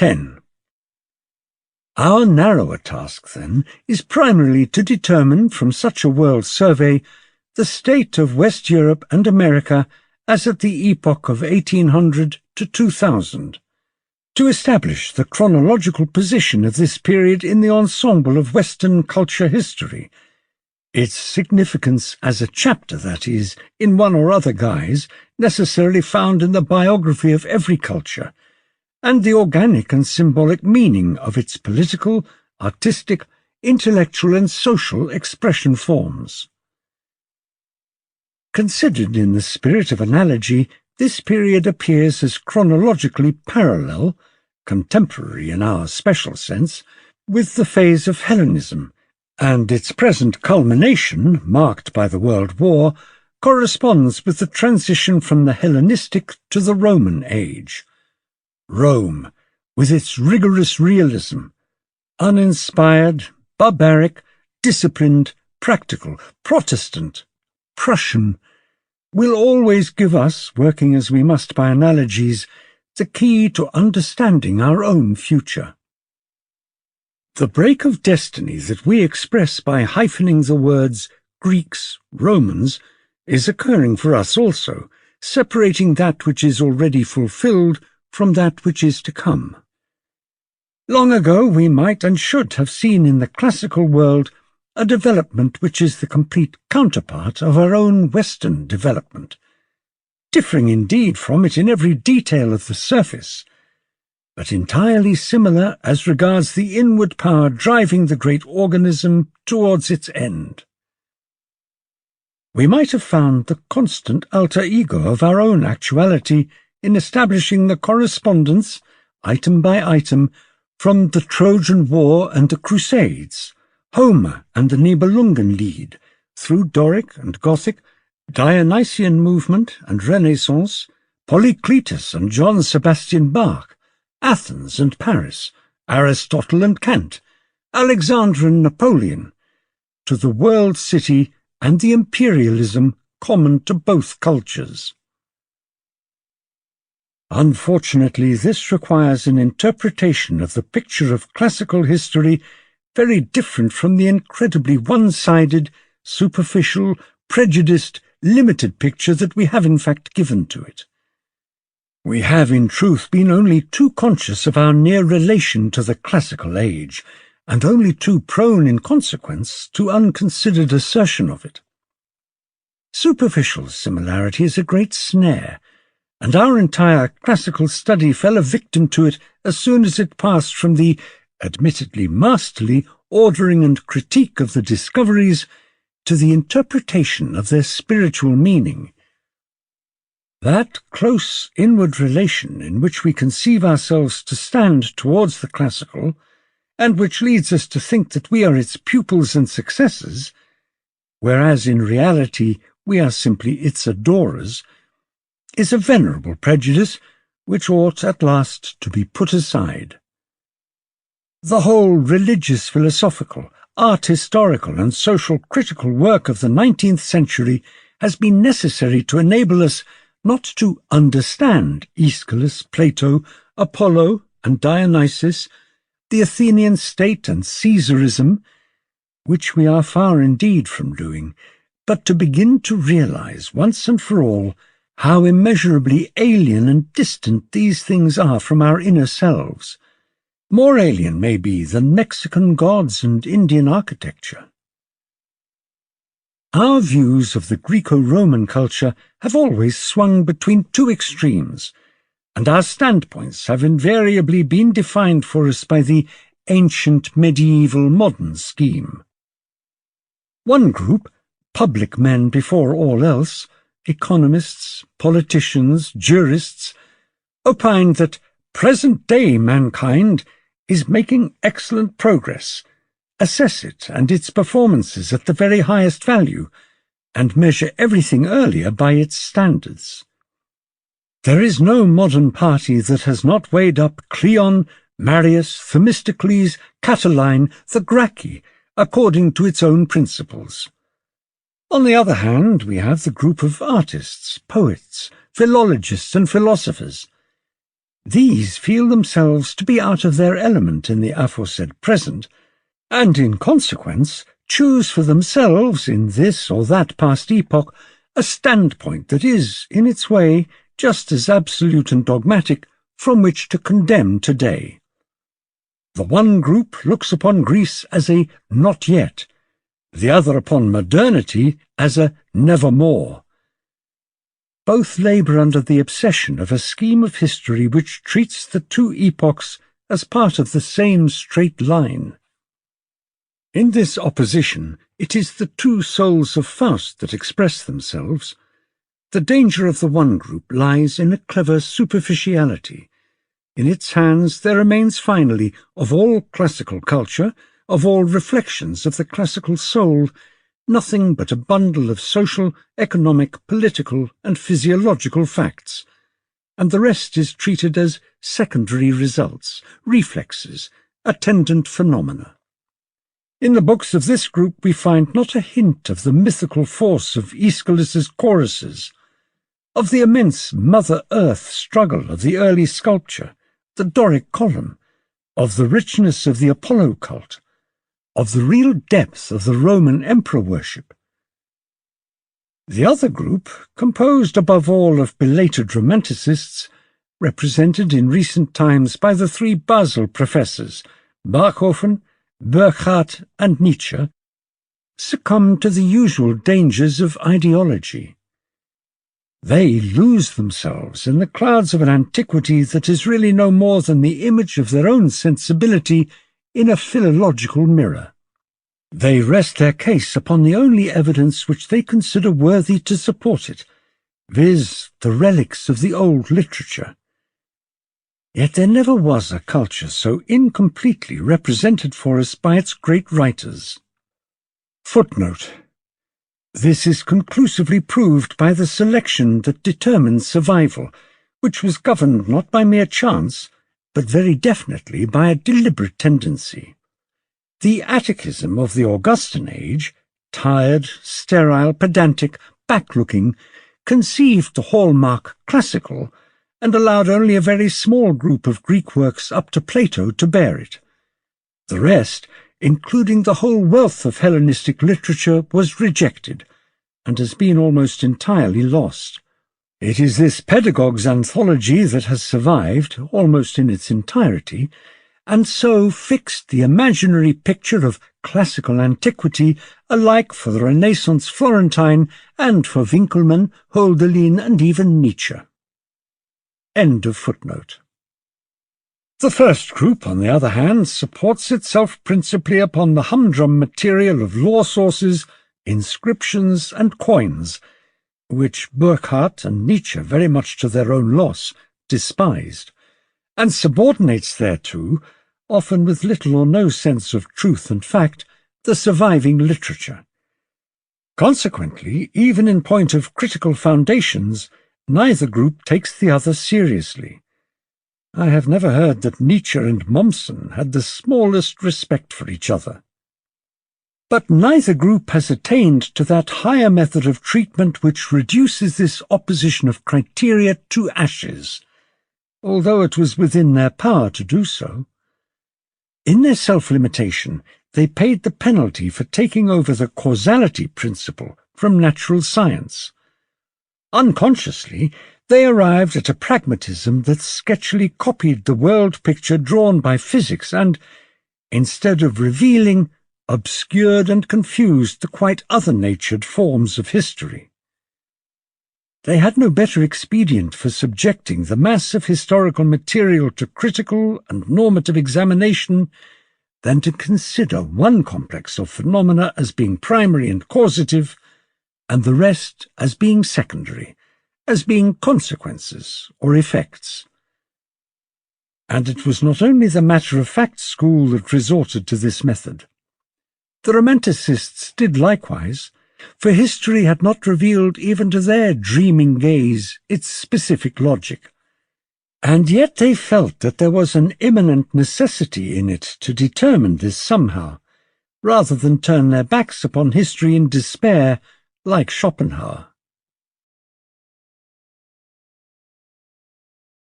10. Our narrower task, then, is primarily to determine from such a world survey the state of West Europe and America as at the epoch of 1800 to 2000, to establish the chronological position of this period in the ensemble of Western culture history, its significance as a chapter, that is, in one or other guise, necessarily found in the biography of every culture, and the organic and symbolic meaning of its political, artistic, intellectual and social expression forms. Considered in the spirit of analogy, this period appears as chronologically parallel, contemporary in our special sense, with the phase of Hellenism, and its present culmination, marked by the World War, corresponds with the transition from the Hellenistic to the Roman age. Rome, with its rigorous realism, uninspired, barbaric, disciplined, practical, Protestant, Prussian, will always give us, working as we must by analogies, the key to understanding our own future. The break of destiny that we express by hyphening the words Greeks, Romans, is occurring for us also, separating that which is already fulfilled from that which is to come. Long ago we might and should have seen in the classical world a development which is the complete counterpart of our own Western development, differing indeed from it in every detail of the surface, but entirely similar as regards the inward power driving the great organism towards its end. We might have found the constant alter ego of our own actuality in establishing the correspondence, item by item, from the Trojan War and the Crusades, Homer and the Nibelungenlied, through Doric and Gothic, Dionysian movement and Renaissance, Polycletus and John Sebastian Bach, Athens and Paris, Aristotle and Kant, Alexander and Napoleon, to the world city and the imperialism common to both cultures. Unfortunately, this requires an interpretation of the picture of classical history very different from the incredibly one-sided, superficial, prejudiced, limited picture that we have in fact given to it. We have in truth been only too conscious of our near relation to the classical age, and only too prone in consequence to unconsidered assertion of it. Superficial similarity is a great snare, and our entire classical study fell a victim to it as soon as it passed from the admittedly masterly ordering and critique of the discoveries to the interpretation of their spiritual meaning. That close inward relation in which we conceive ourselves to stand towards the classical, and which leads us to think that we are its pupils and successors, whereas in reality we are simply its adorers, is a venerable prejudice which ought at last to be put aside. The whole religious, philosophical, art historical and social critical work of the 19th century has been necessary to enable us not to understand Aeschylus, Plato, Apollo and Dionysus, the Athenian state and Caesarism, which we are far indeed from doing, but to begin to realize once and for all how immeasurably alien and distant these things are from our inner selves, more alien, maybe, than Mexican gods and Indian architecture. Our views of the Greco-Roman culture have always swung between two extremes, and our standpoints have invariably been defined for us by the ancient medieval modern scheme. One group, public men before all else, economists, politicians, jurists, opined that present-day mankind is making excellent progress, assess it and its performances at the very highest value, and measure everything earlier by its standards. There is no modern party that has not weighed up Cleon, Marius, Themistocles, Catiline, the Gracchi, according to its own principles. On the other hand, we have the group of artists, poets, philologists and philosophers, These feel themselves to be out of their element in the aforesaid present, and in consequence choose for themselves in this or that past epoch a standpoint that is, in its way, just as absolute and dogmatic from which to condemn today. The one group looks upon Greece as a not yet, the other upon modernity as a nevermore. Both labour under the obsession of a scheme of history which treats the two epochs as part of the same straight line. In this opposition, it is the two souls of Faust that express themselves. The danger of the one group lies in a clever superficiality. In its hands there remains finally, of all classical culture, of all reflections of the classical soul, nothing but a bundle of social, economic, political, and physiological facts, and the rest is treated as secondary results, reflexes, attendant phenomena. In the books of this group we find not a hint of the mythical force of Aeschylus's choruses, of the immense Mother Earth struggle of the early sculpture, the Doric column, of the richness of the Apollo cult, of the real depth of the Roman emperor worship. The other group, composed above all of belated romanticists, represented in recent times by the three Basel professors, Bachhofen, Burckhardt and Nietzsche, succumbed to the usual dangers of ideology. They lose themselves in the clouds of an antiquity that is really no more than the image of their own sensibility in a philological mirror. They rest their case upon the only evidence which they consider worthy to support it, viz., the relics of the old literature. Yet there never was a culture so incompletely represented for us by its great writers. Footnote. This is conclusively proved by the selection that determines survival, which was governed not by mere chance, but very definitely by a deliberate tendency. The Atticism of the Augustan age, tired, sterile, pedantic, back-looking, conceived the hallmark classical, and allowed only a very small group of Greek works up to Plato to bear it. The rest, including the whole wealth of Hellenistic literature, was rejected, and has been almost entirely lost. It is this pedagogue's anthology that has survived, almost in its entirety, and so fixed the imaginary picture of classical antiquity alike for the Renaissance Florentine and for Winckelmann, Hölderlin, and even Nietzsche. End of footnote. The first group, on the other hand, supports itself principally upon the humdrum material of law sources, inscriptions, and coins, which Burckhardt and Nietzsche, very much to their own loss, despised, and subordinates thereto, often with little or no sense of truth and fact, the surviving literature. Consequently, even in point of critical foundations, neither group takes the other seriously. I have never heard that Nietzsche and Mommsen had the smallest respect for each other. But neither group has attained to that higher method of treatment which reduces this opposition of criteria to ashes, although it was within their power to do so. In their self-limitation, they paid the penalty for taking over the causality principle from natural science. Unconsciously, they arrived at a pragmatism that sketchily copied the world picture drawn by physics and, instead of revealing, obscured and confused the quite other-natured forms of history. They had no better expedient for subjecting the mass of historical material to critical and normative examination than to consider one complex of phenomena as being primary and causative, and the rest as being secondary, as being consequences or effects. And it was not only the matter-of-fact school that resorted to this method. The Romanticists did likewise, for history had not revealed even to their dreaming gaze its specific logic. And yet they felt that there was an imminent necessity in it to determine this somehow, rather than turn their backs upon history in despair, like Schopenhauer.